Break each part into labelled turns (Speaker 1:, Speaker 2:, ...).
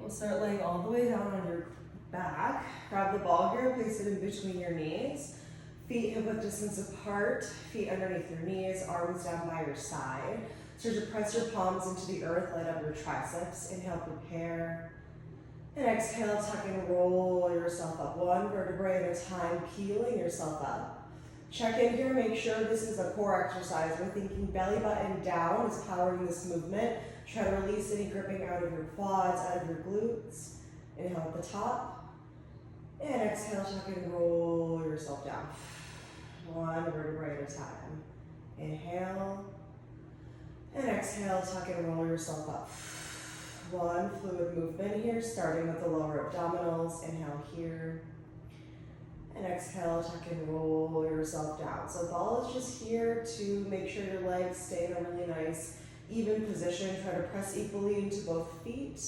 Speaker 1: We'll start laying all the way down on your back. Grab the ball here, place it in between your knees. Feet hip width distance apart, feet underneath your knees, arms down by your side. Start to press your palms into the earth, light up your triceps. Inhale, prepare. And exhale, tuck and roll yourself up. One vertebrae at a time, peeling yourself up. Check in here, make sure this is a core exercise. We're thinking belly button down is powering this movement. Try to release any gripping out of your quads, out of your glutes. Inhale at the top. And exhale, tuck and roll yourself down. One vertebrae at a time. Inhale. And exhale, tuck and roll yourself up. One fluid movement here, starting with the lower abdominals. Inhale here. And exhale, tuck and roll yourself down. So ball is just here to make sure your legs stay in a really nice, even position. Try to press equally into both feet.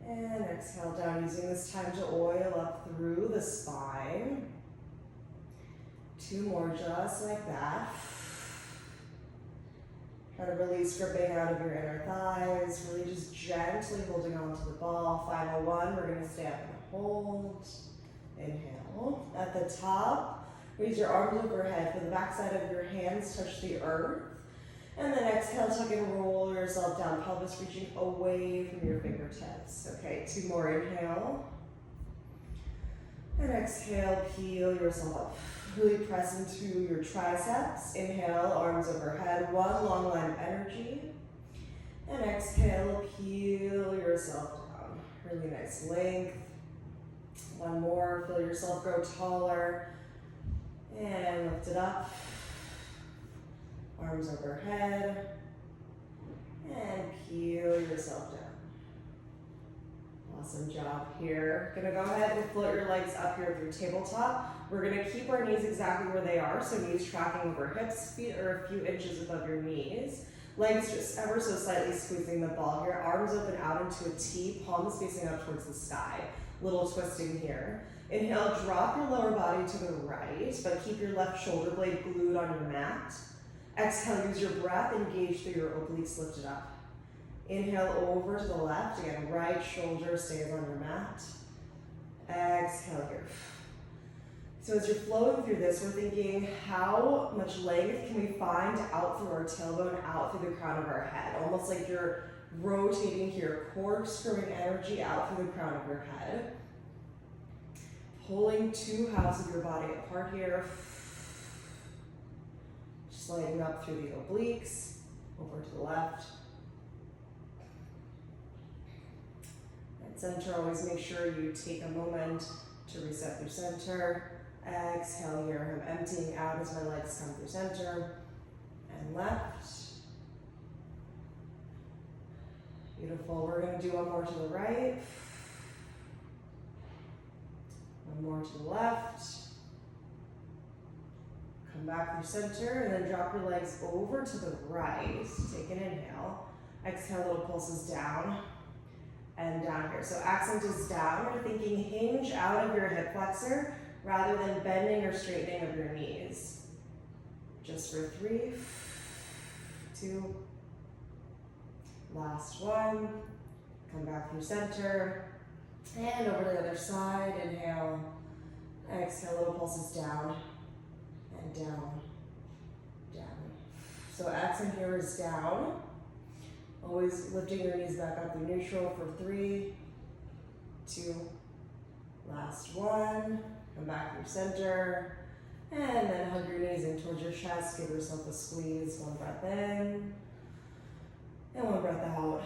Speaker 1: And exhale down, using this time to oil up through the spine. Two more just like that. Try to release gripping out of your inner thighs, really just gently holding on to the ball. Final one, we're gonna stay up and hold. Inhale. At the top, raise your arms overhead. For the backside of your hands, touch the earth. And then exhale, tuck and roll yourself down, pelvis reaching away from your fingertips. Okay, two more, inhale. And exhale, peel yourself up. Really press into your triceps. Inhale, arms overhead, one long line of energy. And exhale, peel yourself down. Really nice length. One more, feel yourself grow taller. And lift it up. Arms overhead. And peel yourself down. Awesome job here. Gonna go ahead and float your legs up here with your tabletop. We're gonna keep our knees exactly where they are, so knees tracking over hips, feet are a few inches above your knees. Legs just ever so slightly squeezing the ball here. Arms open out into a T, palms facing up towards the sky. Little twisting here. Inhale, drop your lower body to the right, but keep your left shoulder blade glued on your mat. Exhale, use your breath, engage through your obliques lifted up. Inhale over to the left, again, right shoulder stays on your mat. Exhale here. So as you're flowing through this, we're thinking how much length can we find out through our tailbone, out through the crown of our head. Almost like you're rotating here, corkscrewing energy out through the crown of your head. Pulling two halves of your body apart here. Sliding up through the obliques, over to the left. Center, always make sure you take a moment to reset through center. Exhale here, I'm emptying out as my legs come through center. And left. Beautiful, we're gonna do one more to the right. One more to the left. Come back through center and then drop your legs over to the right. Take an inhale. Exhale, little pulses down. And down here. So accent is down. You're thinking hinge out of your hip flexor rather than bending or straightening of your knees. Just for 3, 2, last one. Come back through center. And over to the other side. Inhale. Exhale, little pulses down. And down. Down. So accent here is down. Always lifting your knees back up through neutral for 3, 2, last one. Come back through center. And then hug your knees in towards your chest. Give yourself a squeeze. One breath in. And one breath out.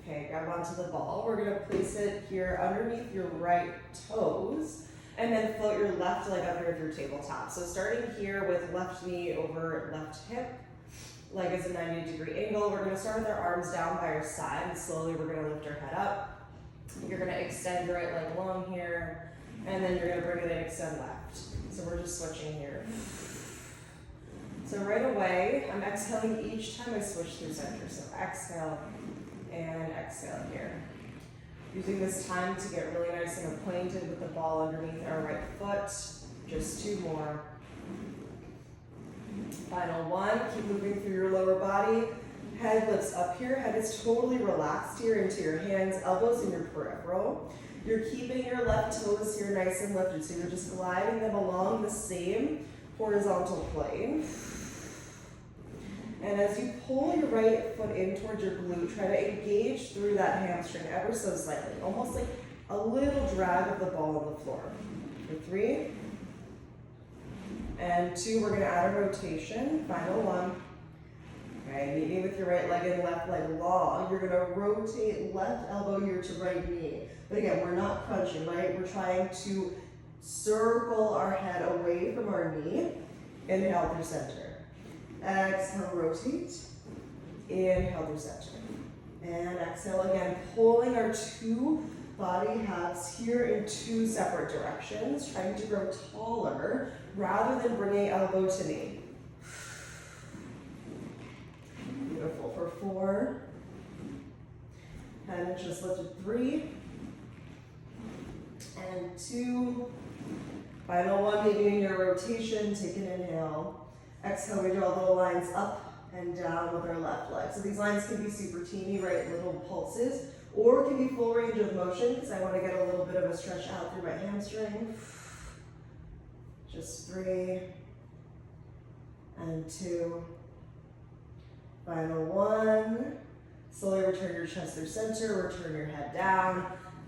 Speaker 1: Okay, grab onto the ball. We're gonna place it here underneath your right toes. And then float your left leg up here with your tabletop. So starting here with left knee over left hip. Leg is a 90-degree angle. We're gonna start with our arms down by our side, and slowly we're gonna lift our head up. You're gonna extend your right leg long here, and then you're gonna bring it in, extend left. So we're just switching here. So right away, I'm exhaling each time I switch through center. So exhale and exhale here. Using this time to get really nice and acquainted with the ball underneath our right foot. Just 2 more. Final one, keep moving through your lower body. Head lifts up here, head is totally relaxed here into your hands, elbows in your peripheral. You're keeping your left toes here nice and lifted, so you're just gliding them along the same horizontal plane. And as you pull your right foot in towards your glute, try to engage through that hamstring ever so slightly, almost like a little drag of the ball on the floor. For 3 and 2, we're going to add a rotation. Final 1. Okay, meet me with your right leg and left leg long. You're going to rotate left elbow here to right knee. But again, we're not crunching, right? We're trying to circle our head away from our knee. Inhale through center. Exhale, rotate. Inhale through center. And exhale again, pulling our 2 body halves here in 2 separate directions, trying to grow taller rather than bringing elbow to knee. Beautiful. For 4. Head and just lifted. 3 and 2. Final 1, maybe in your rotation, take an inhale. Exhale, we draw little lines up and down with our left leg. So these lines can be super teeny, right, little pulses, or it can be full range of motion because I want to get a little bit of a stretch out through my hamstring. Just 3 and 2. Final 1. Slowly return your chest through center, return your head down.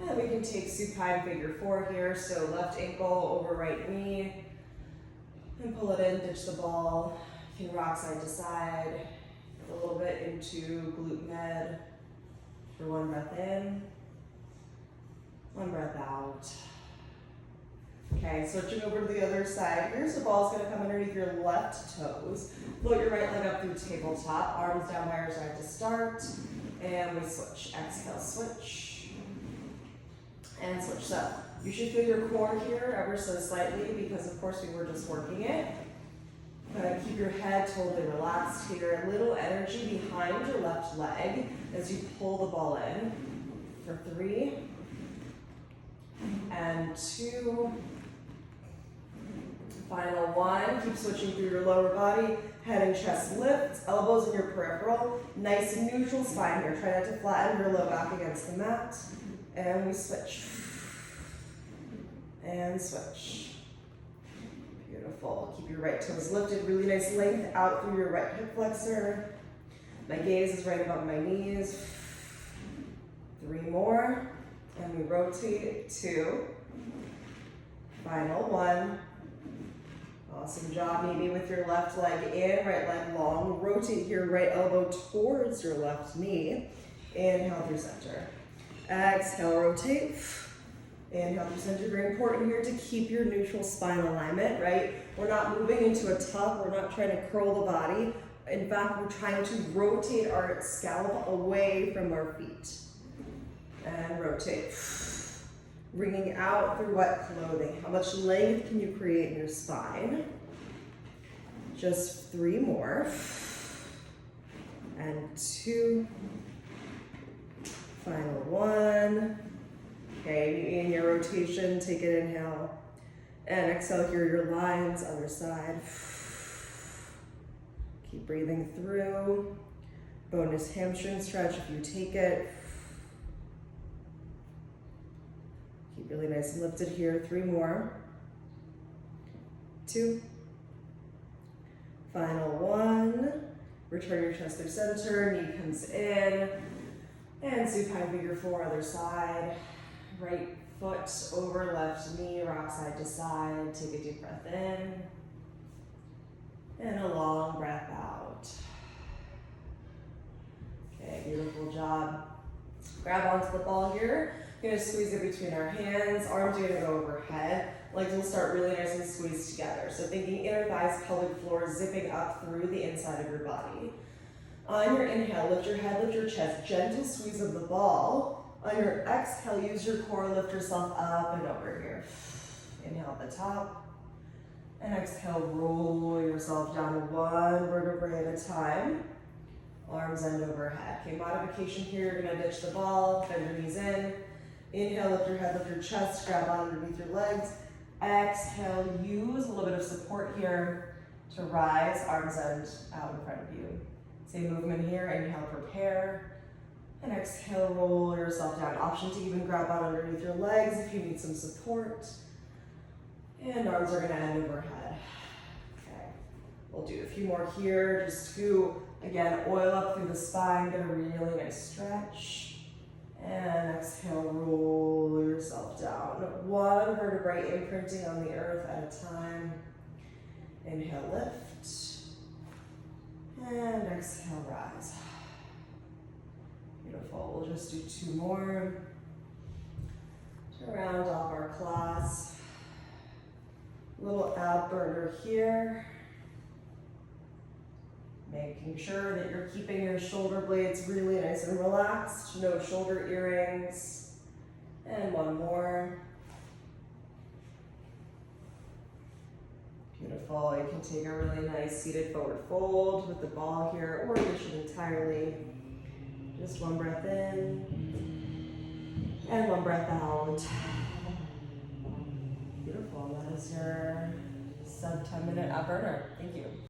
Speaker 1: And we can take supine figure 4 here. So left ankle over right knee. And pull it in, ditch the ball. You can rock side to side. A little bit into glute med. For 1 breath in. 1 breath out. Okay, switching over to the other side. Here's the ball's gonna come underneath your left toes. Float your right leg up through tabletop. Arms down by your side to start. And we switch. Exhale, switch. And switch. So you should feel your core here ever so slightly because of course we were just working it. Keep your head totally relaxed here. A little energy behind your left leg as you pull the ball in. For 3 and 2. Final 1. Keep switching through your lower body. Head and chest lift. Elbows in your peripheral. Nice and neutral spine here. Try not to flatten your low back against the mat. And we switch. And switch. Beautiful. Keep your right toes lifted. Really nice length out through your right hip flexor. My gaze is right above my knees. 3 more. And we rotate. 2. Final 1. Awesome job. Maybe with your left leg in, right leg long. Rotate your right elbow towards your left knee. Inhale through center. Exhale, rotate. Inhale through center. Very important here to keep your neutral spine alignment, right? We're not moving into a tuck. We're not trying to curl the body. In fact, we're trying to rotate our scalp away from our feet. And rotate. Bringing out through wet clothing. How much length can you create in your spine? Just 3 more. And 2. Final 1. Okay, in your rotation, take an inhale. And exhale, here are your lines, other side. Keep breathing through. Bonus hamstring stretch if you take it. Keep really nice and lifted here. 3 more. 2. Final 1. Return your chest through center. Knee comes in. And supine figure 4, other side. Right foot over left knee, rock side to side. Take a deep breath in. And a long breath out. Okay, beautiful job. Grab onto the ball here. You're gonna squeeze it between our hands. Arms are gonna go overhead. Legs will start really nice and squeezed together. So thinking inner thighs, pelvic floor, zipping up through the inside of your body. On your inhale, lift your head, lift your chest. Gentle squeeze of the ball. On your exhale, use your core, lift yourself up and over here. Inhale at the top. And exhale, roll yourself down 1 vertebrae at a time. Arms end overhead. Okay, modification here, you're gonna ditch the ball, bend your knees in. Inhale, lift your head, lift your chest, grab on underneath your legs. Exhale, use a little bit of support here to rise, arms end out in front of you. Same movement here. Inhale, prepare. And exhale, roll yourself down. Option to even grab out underneath your legs if you need some support. And arms are gonna end overhead. Okay, we'll do a few more here, just to, again, oil up through the spine, get a really nice stretch. And exhale, roll yourself down. One vertebrae imprinting on the earth at a time. Inhale, lift. And exhale, rise. Beautiful, we'll just do 2 more to round off our class. Little ab burner here. Making sure that you're keeping your shoulder blades really nice and relaxed. No shoulder earrings. And 1 more. Beautiful. You can take a really nice seated forward fold with the ball here, or dish it entirely. Just 1 breath in and 1 breath out. Beautiful. That is your sub 10-minute ab burner. Thank you.